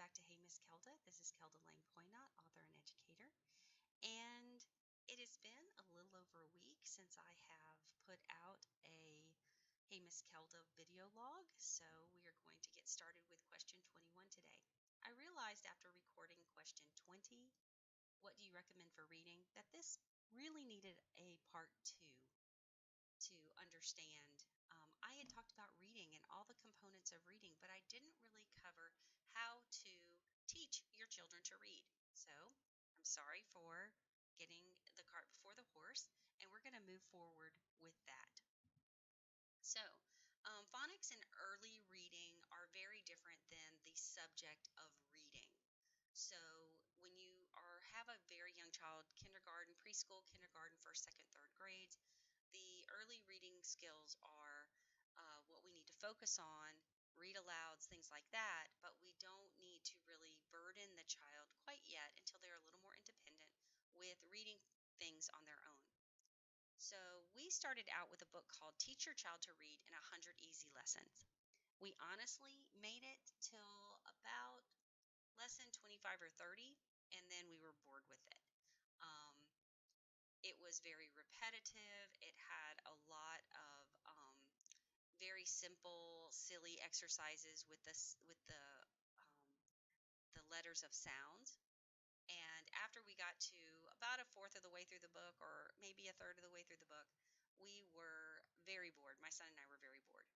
back to Hey Miss Kelda. This is Kelda Lane Poynott, author and educator. And it has been a little over a week since I have put out a Hey Miss Kelda video log, so we are going to get started with question 21 today. I realized after recording question 20, what do you recommend for reading, that this really needed a part two to understand. I had talked about reading and all the components of reading, but I didn't really cover how to teach your children to read. So I'm sorry for getting the cart before the horse, and we're going to move forward with that. So, phonics and early reading are very different than the subject of reading. So, when you have a very young child, kindergarten, preschool, kindergarten, first, second, third grades, the early reading skills are what we need to focus on, read alouds, things like that, but we don't need to really burden the child quite yet until they're a little more independent with reading things on their own. So we started out with a book called Teach Your Child to Read in 100 Easy Lessons. We honestly made it till about lesson 25 or 30, and then we were bored with it. It was very repetitive. It had a lot of very simple, silly exercises with the letters of sounds. And after we got to about a fourth of the way through the book, or maybe a third of the way through the book, we were very bored. My son and I were very bored.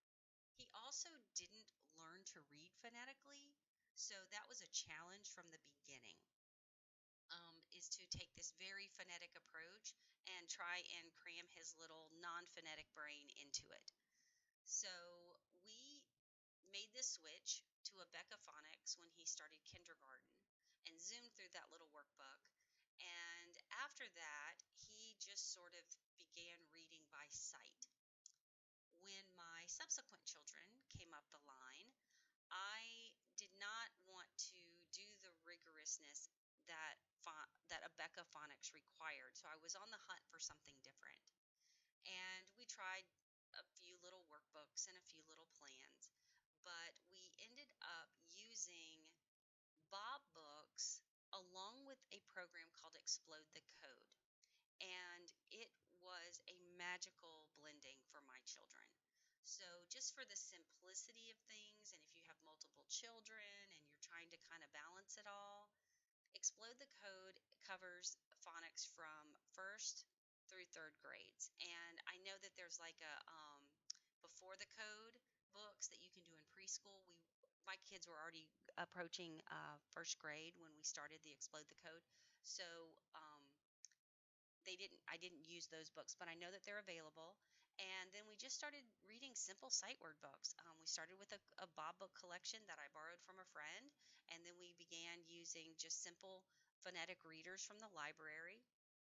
He also didn't learn to read phonetically, so that was a challenge from the beginning. Is to take this very phonetic approach and try and cram his little non-phonetic brain into it. So we made the switch to Abeka Phonics when he started kindergarten and zoomed through that little workbook. And after that, he just sort of began reading by sight. When my subsequent children came up the line, I did not want to do the rigorousness that Abeka Phonics required, so I was on the hunt for something different. And we tried a few little workbooks and a few little plans, but we ended up using Bob Books along with a program called Explode the Code. And it was a magical blending for my children. So, just for the simplicity of things, and if you have multiple children and you're trying to kind of balance it all, Explode the Code covers phonics from first through third grades. And I know that there's like a before the code books that you can do in preschool. My kids were already approaching first grade when we started the Explode the Code, so I didn't use those books, but I know that they're available. And then we just started reading simple sight word books. We started with a Bob book collection that I borrowed from a friend, and then we began using just simple phonetic readers from the library.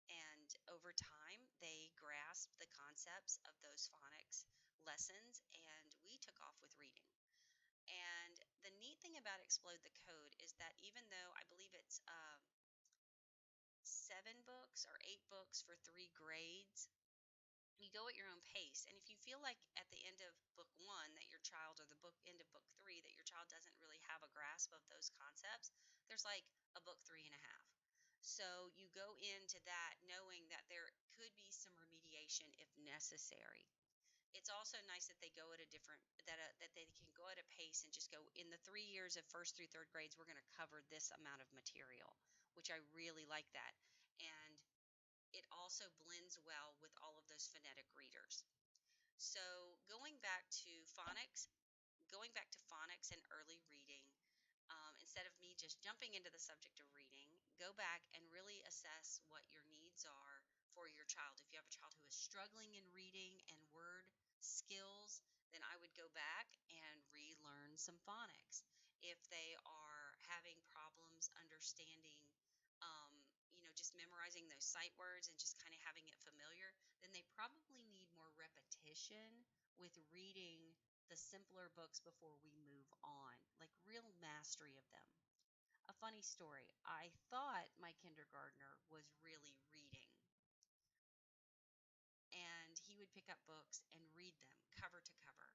And over time, they grasped the concepts of those phonics lessons, and we took off with reading. And the neat thing about Explode the Code is that even though I believe it's 7 books or 8 books for 3 grades, you go at your own pace. And if you feel like at the end of book 1 that your child, or the end of book 3, that your child doesn't really have a grasp of those concepts, there's like a book 3.5. So you go into that knowing that there could be some remediation if necessary. It's also nice that they go at a different that they can go at a pace and just go, in the 3 years of first through third grades, we're going to cover this amount of material, which I really like that. And it also blends well with all of those phonetic readers. So going back to phonics and early reading, instead of me just jumping into the subject of reading, go back and really assess what your needs are for your child. If you have a child who is struggling in reading and word skills, then I would go back and relearn some phonics. If they are having problems understanding, just memorizing those sight words and just kind of having it familiar, then they probably need more repetition with reading the simpler books before we move on, like real mastery of them. A funny story, I thought my kindergartner was really reading, and he would pick up books and read them cover to cover.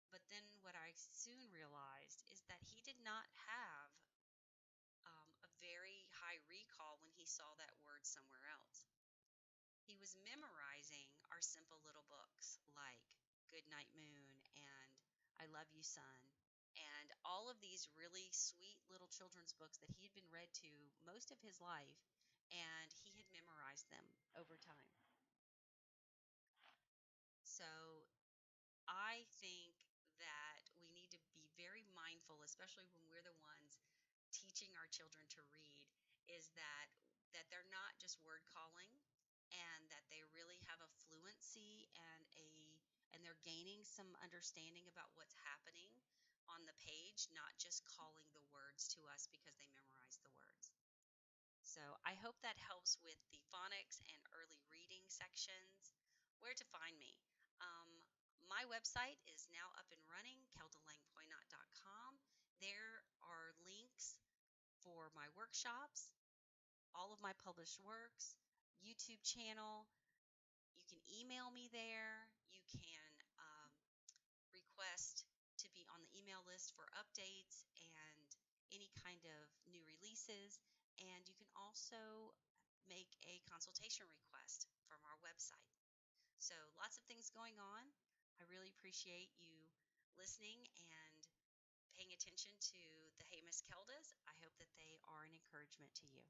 But then what I soon realized is that he did not have saw that word somewhere else. He was memorizing our simple little books like Good Night Moon and I Love You Son, and all of these really sweet little children's books that he had been read to most of his life, and he had memorized them over time. So I think that we need to be very mindful, especially when we're the ones teaching our children to read, is that they're not just word calling, and that they really have a fluency and they're gaining some understanding about what's happening on the page, not just calling the words to us because they memorized the words. So I hope that helps with the phonics and early reading sections. Where to find me? My website is now up and running, keldalangepoinot.com. There are links for my workshops, all of my published works, YouTube channel. You can email me there. You can request to be on the email list for updates and any kind of new releases. And you can also make a consultation request from our website. So lots of things going on. I really appreciate you listening and paying attention to the Hey Miss Keldas. I hope that they are an encouragement to you.